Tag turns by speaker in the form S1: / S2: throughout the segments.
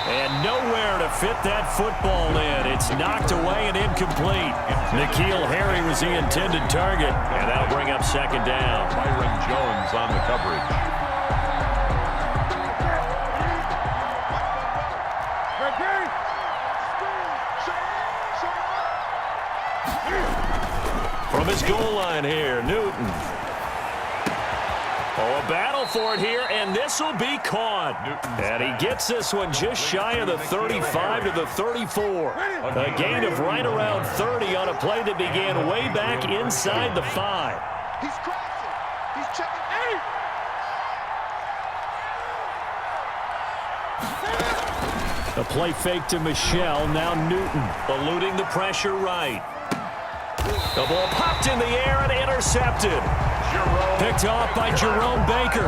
S1: And nowhere to fit that football in. It's knocked away and incomplete. N'Keal Harry was the intended target, and that'll bring up second down.
S2: Byron Jones on the coverage.
S1: From his goal line here, Newton. Oh, a battle for it here, and this will be caught. And he gets this one just shy of the 35 to the 34. A gain of right around 30 on a play that began way back inside the 5.
S3: He's crossing. He's checking.
S1: A play fake to Michelle, now Newton eluding the pressure right. The ball popped in the air and intercepted. Picked off by Jerome Baker.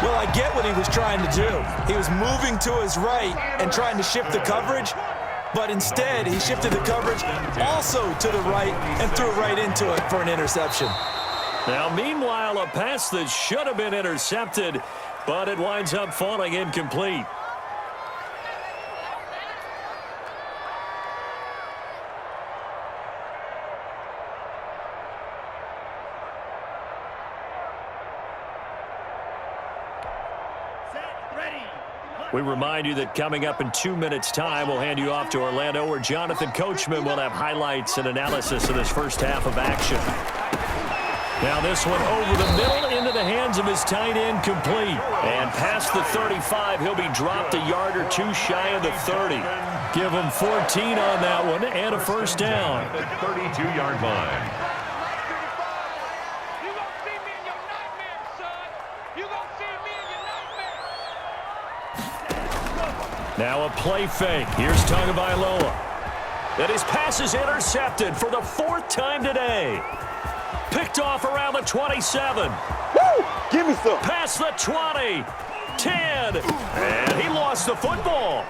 S4: Well, I get what he was trying to do. He was moving to his right and trying to shift the coverage, but instead he shifted the coverage also to the right and threw right into it for an interception.
S1: Now, meanwhile, a pass that should have been intercepted, but it winds up falling incomplete. We remind you that coming up in 2 minutes' time, we'll hand you off to Orlando, where Jonathan Coachman will have highlights and analysis of this first half of action. Now this one over the middle into the hands of his tight end, complete. And past the 35, he'll be dropped a yard or two shy of the 30. Give him 14 on that one and a first down.
S2: 32-yard line.
S1: Now a play fake. Here's Tagovailoa. And his pass is intercepted for the 4th time today. Picked off around the 27.
S3: Woo! Give me some.
S1: Past the 20. 10. And he lost the football.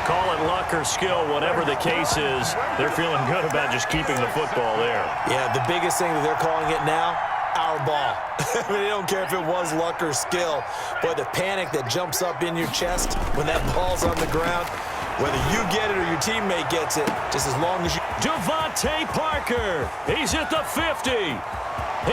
S1: Call it luck or skill, whatever the case is. They're feeling good about just keeping the football there.
S4: Yeah, the biggest thing that they're calling it now, our ball. I mean, they don't care if it was luck or skill. Boy, the panic that jumps up in your chest when that ball's on the ground, whether you get it or your teammate gets it, just as long as you...
S1: Devontae Parker. He's at the 50.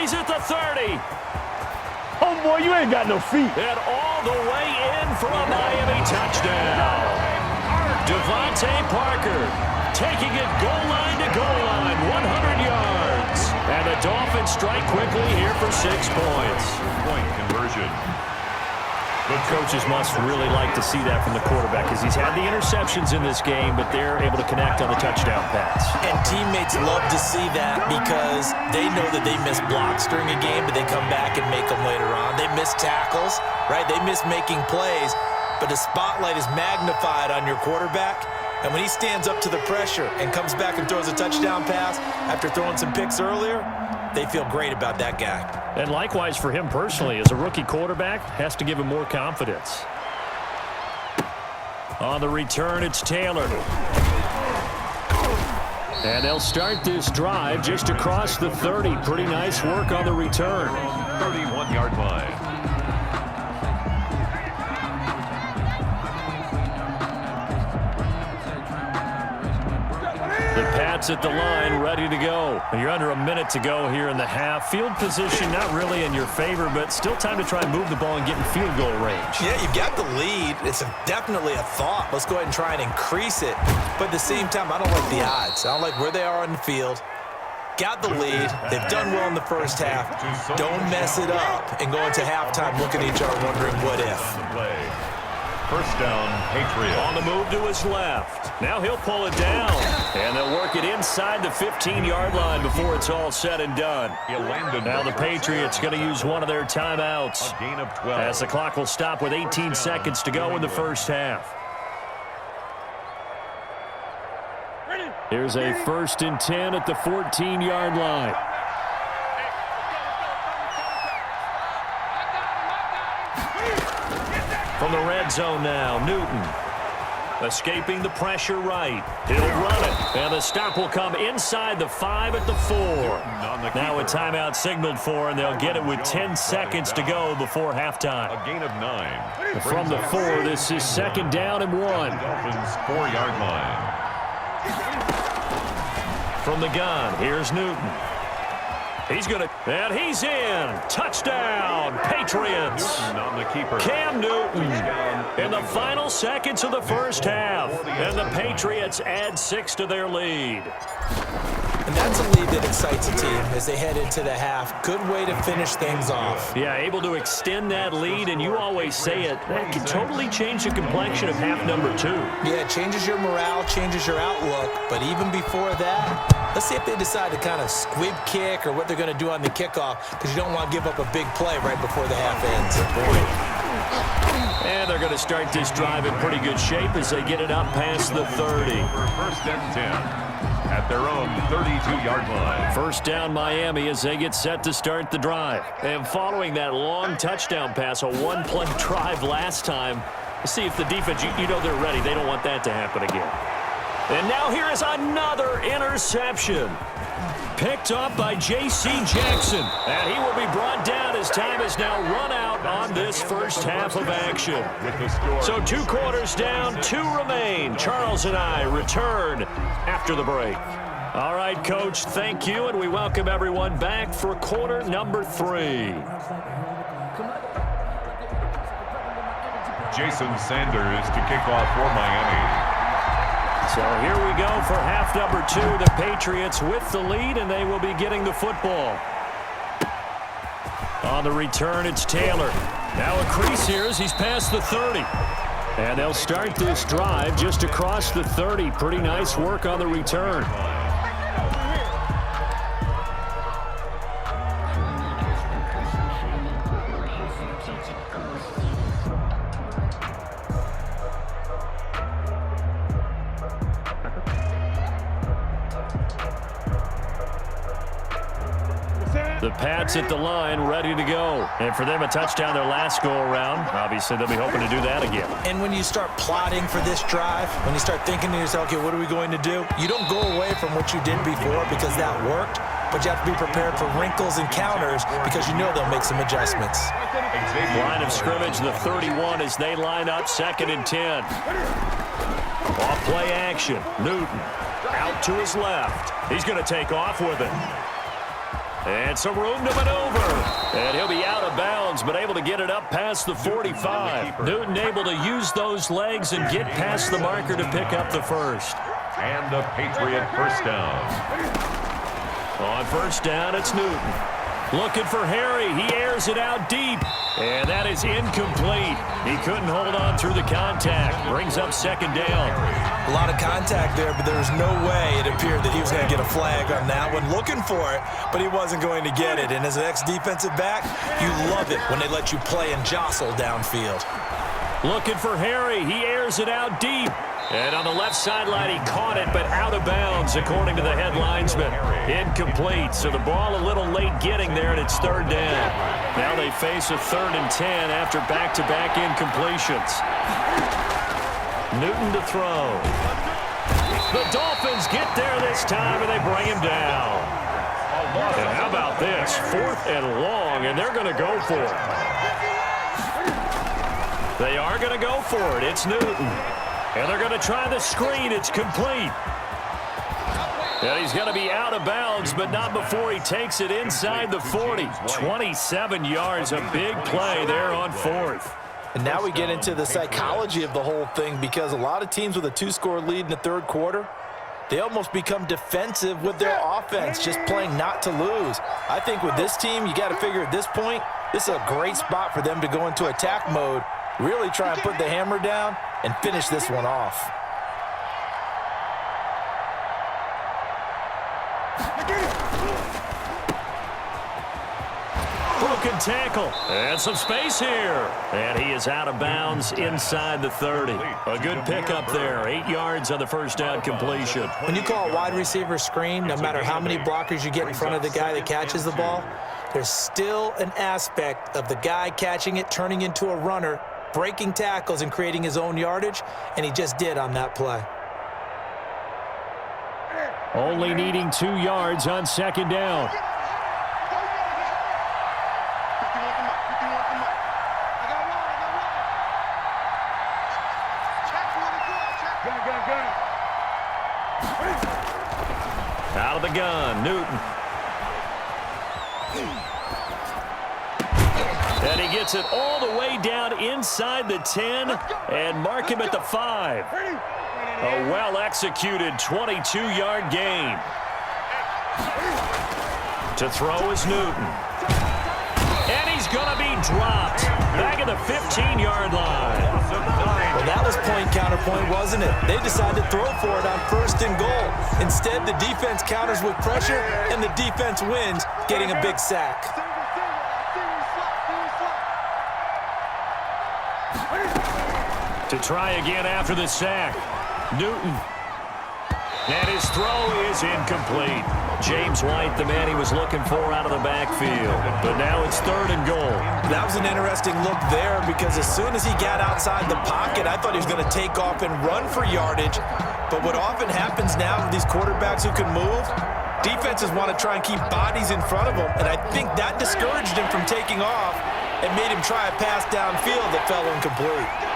S1: He's at the 30.
S3: Oh, boy, you ain't got no feet.
S1: And all the way in for a Miami touchdown. Devontae Parker taking it goal line to goal line, 100 yards. And the Dolphins strike quickly here for 6 points.
S2: Point conversion.
S1: The coaches must really like to see that from the quarterback, because he's had the interceptions in this game, but they're able to connect on the touchdown pass.
S4: And teammates love to see that because they know that they miss blocks during a game, but they come back and make them later on. They miss tackles, right? They miss making plays, but the spotlight is magnified on your quarterback. And when he stands up to the pressure and comes back and throws a touchdown pass after throwing some picks earlier, they feel great about that guy.
S1: And likewise for him personally, as a rookie quarterback, has to give him more confidence. On the return, it's Taylor. And they'll start this drive just across the 30. Pretty nice work on the return.
S2: 31-yard line.
S1: The Pats at the line, ready to go. You're under a minute to go here in the half. Field position not really in your favor, but still time to try and move the ball and get in field goal range.
S4: Yeah, you've got the lead. It's definitely a thought. Let's go ahead and try and increase it. But at the same time, I don't like the odds. I don't like where they are on the field. Got the lead. They've done well in the first half. Don't mess it up and go into halftime looking at each other wondering what if.
S2: First down, Patriots.
S1: On the move to his left. Now he'll pull it down. And they'll work it inside the 15-yard line before it's all said and done. Now the Patriots going to use one of their timeouts.
S2: A gain of 12.
S1: As the clock will stop with 18 seconds to go in the first half. Here's a 1st and 10 at the 14-yard line. From the red zone now, Newton. Escaping the pressure right. He'll run it. And the stop will come inside the 5 at the 4. Now a timeout signaled for, and they'll get it with 10 seconds to go before halftime.
S2: A gain of 9.
S1: From the 4, this is 2nd down and 1.
S2: Dolphins 4-yard line.
S1: From the gun, here's Newton. He's going to, and he's in. Touchdown, Patriots.
S2: On the keeper.
S1: Cam Newton in the final seconds of the first half. And the Patriots add 6 to their lead.
S4: And that's a lead that excites a team as they head into the half. Good way to finish things off.
S1: Yeah, able to extend that lead, and you always say it, that can totally change the complexion of half number 2.
S4: Yeah, it changes your morale, changes your outlook. But even before that, let's see if they decide to kind of squib kick or what they're going to do on the kickoff, because you don't want to give up a big play right before the half ends.
S1: And they're going to start this drive in pretty good shape as they get it up past the 30.
S2: First and 10. At their own 32-yard line.
S1: First down Miami as they get set to start the drive. And following that long touchdown pass, a one-play drive last time, see if the defense, you know they're ready. They don't want that to happen again. And now here is another interception. Picked up by J.C. Jackson. And he will be brought down as time is now run out on this first half of action. So 2 quarters down, 2 remain. Charles and I return after the break. All right, Coach, thank you, and we welcome everyone back for quarter number 3.
S2: Jason Sanders to kick off for Miami.
S1: So here we go for half number 2. The Patriots with the lead, and they will be getting the football. On the return, it's Taylor. Now a crease here as he's past the 30. And they'll start this drive just across the 30. Pretty nice work on the return. The Pats at the line, ready to go. And for them, a touchdown their last go-around. Obviously, they'll be hoping to do that again.
S4: And when you start plotting for this drive, when you start thinking to yourself, okay, what are we going to do? You don't go away from what you did before because that worked, but you have to be prepared for wrinkles and counters because you know they'll make some adjustments.
S1: Line of scrimmage, the 31 as they line up, 2nd and 10. Off play action. Newton out to his left. He's going to take off with it. And some room to maneuver. And he'll be out of bounds, but able to get it up past the 45. Newton able to use those legs and get past the marker to pick up the first.
S2: And a Patriot first down.
S1: On first down, it's Newton. Looking for Harry. He airs it out deep. And that is incomplete. He couldn't hold on through the contact. Brings up 2nd down.
S4: A lot of contact there, but there was no way it appeared that he was going to get a flag on that one. Looking for it, but he wasn't going to get it. And as an ex-defensive back, you love it when they let you play and jostle downfield.
S1: Looking for Harry. He airs it out deep. And on the left sideline, he caught it, but out of bounds, according to the head linesman. Incomplete, so the ball a little late getting there, and it's 3rd down. Now they face a 3rd and 10 after back-to-back incompletions. Newton to throw. The Dolphins get there this time, and they bring him down. And how about this? 4th and long, and they're going to go for it. They are going to go for it. It's Newton. And they're going to try the screen. It's complete. And he's going to be out of bounds, but not before he takes it inside the 40. 27 yards, a big play there on 4th.
S4: And now we get into the psychology of the whole thing because a lot of teams with a 2-score lead in the 3rd quarter, they almost become defensive with their offense, just playing not to lose. I think with this team, you got to figure at this point, this is a great spot for them to go into attack mode, really try and put the hammer down and finish this one off.
S1: Broken tackle. And some space here. And he is out of bounds inside the 30. A good pickup there. 8 yards on the first down completion.
S4: When you call a wide receiver screen, no matter how many blockers you get in front of the guy that catches the ball, there's still an aspect of the guy catching it turning into a runner breaking tackles and creating his own yardage, and he just did on that play.
S1: Only needing 2 yards on second down. Out of the gun, Newton. And he gets it all the way down inside the 10 and mark him at the 5. A well-executed 22-yard gain. To throw is Newton. And he's going to be dropped back at the 15-yard line.
S4: Well, that was point-counterpoint, wasn't it? They decided to throw for it on 1st and goal. Instead, the defense counters with pressure, and the defense wins, getting a big sack.
S1: To try again after the sack, Newton. And his throw is incomplete. James White, the man he was looking for out of the backfield. But now it's 3rd and goal.
S4: That was an interesting look there because as soon as he got outside the pocket, I thought he was going to take off and run for yardage. But what often happens now with these quarterbacks who can move, defenses want to try and keep bodies in front of them. And I think that discouraged him from taking off and made him try a pass downfield that fell incomplete.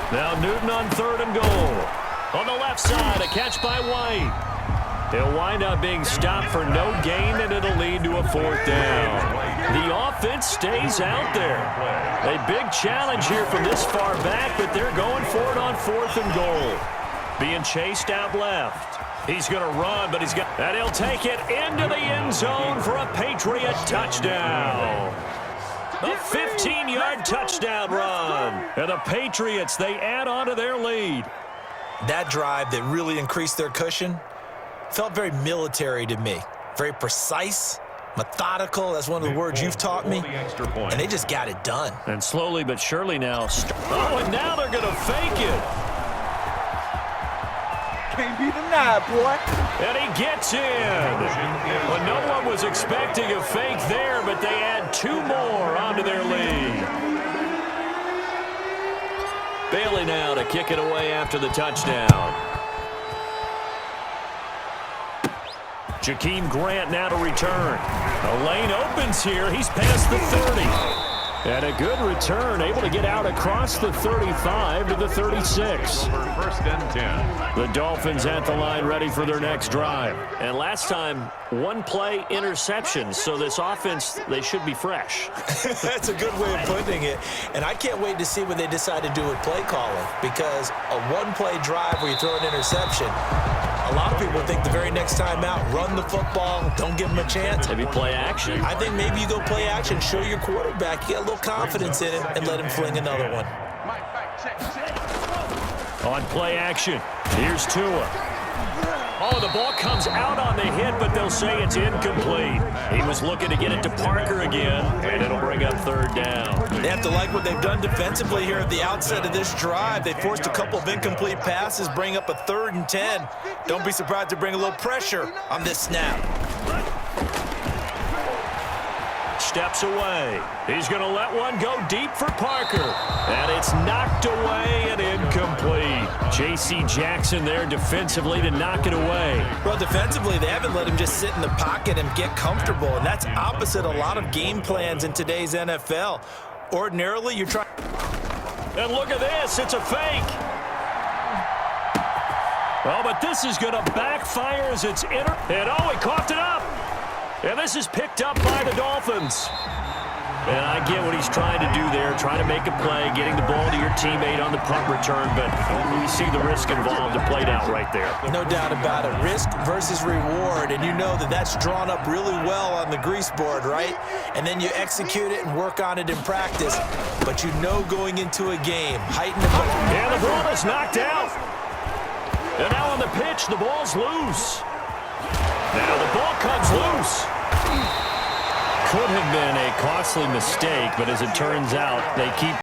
S1: Now Newton on 3rd and goal. On the left side, a catch by White. He'll wind up being stopped for no gain, and it'll lead to a 4th down. The offense stays out there. A big challenge here from this far back, but they're going for it on 4th and goal. Being chased out left. He's going to run, but and he'll take it into the end zone for a Patriot touchdown. A 15-yard touchdown run. And the Patriots, they add on to their lead.
S4: That drive that really increased their cushion felt very military to me. Very precise, methodical. That's one of the words you've taught me. And they just got it done.
S1: And slowly but surely now. Oh, and now they're going to fake it.
S3: Can't be denied, boy.
S1: And he gets in. Well, no one was expecting a fake there, but they add 2 more onto their lead. Bailey now to kick it away after the touchdown. Jakeem Grant now to return. A lane opens here. He's past the 30. And a good return, able to get out across the 35 to the 36.
S2: 1st and 10.
S1: The Dolphins at the line ready for their next drive. And last time, 1 play interception. So this offense, they should be fresh.
S4: That's a good way of putting it. And I can't wait to see what they decide to do with play calling. Because a 1-play drive where you throw an interception, a lot of people think the very next time out, run the football, don't give them a chance.
S1: Maybe play action.
S4: I think maybe you go play action, show your quarterback, get a little confidence in him, and let him fling another one.
S1: On play action, here's Tua. Oh, the ball comes out on the hit, but they'll say it's incomplete. He was looking to get it to Parker again, and it'll bring up 3rd down.
S4: They have to like what they've done defensively here at the outset of this drive. They forced a couple of incomplete passes, bring up a 3rd and 10. Don't be surprised to bring a little pressure on this snap.
S1: Steps away. He's going to let one go deep for Parker. And it's knocked away and incomplete. J.C. Jackson there defensively to knock it away.
S4: Well, defensively, they haven't let him just sit in the pocket and get comfortable. And that's opposite a lot of game plans in today's NFL. Ordinarily, you're trying.
S1: And look at this. It's a fake. Oh, but this is going to backfire as it's And oh, he coughed it up. And this is picked up by the Dolphins. And I get what he's trying to do there, trying to make a play, getting the ball to your teammate on the punt return, but we see the risk involved and played out right there.
S4: No doubt about it. Risk versus reward, and you know that that's drawn up really well on the grease board, right? And then you execute it and work on it in practice, but you know going into a game, heighten the ball.
S1: And the ball is knocked out. And now on the pitch, the ball's loose. Now the ball comes loose. Could have been a costly mistake, but as it turns out, they keep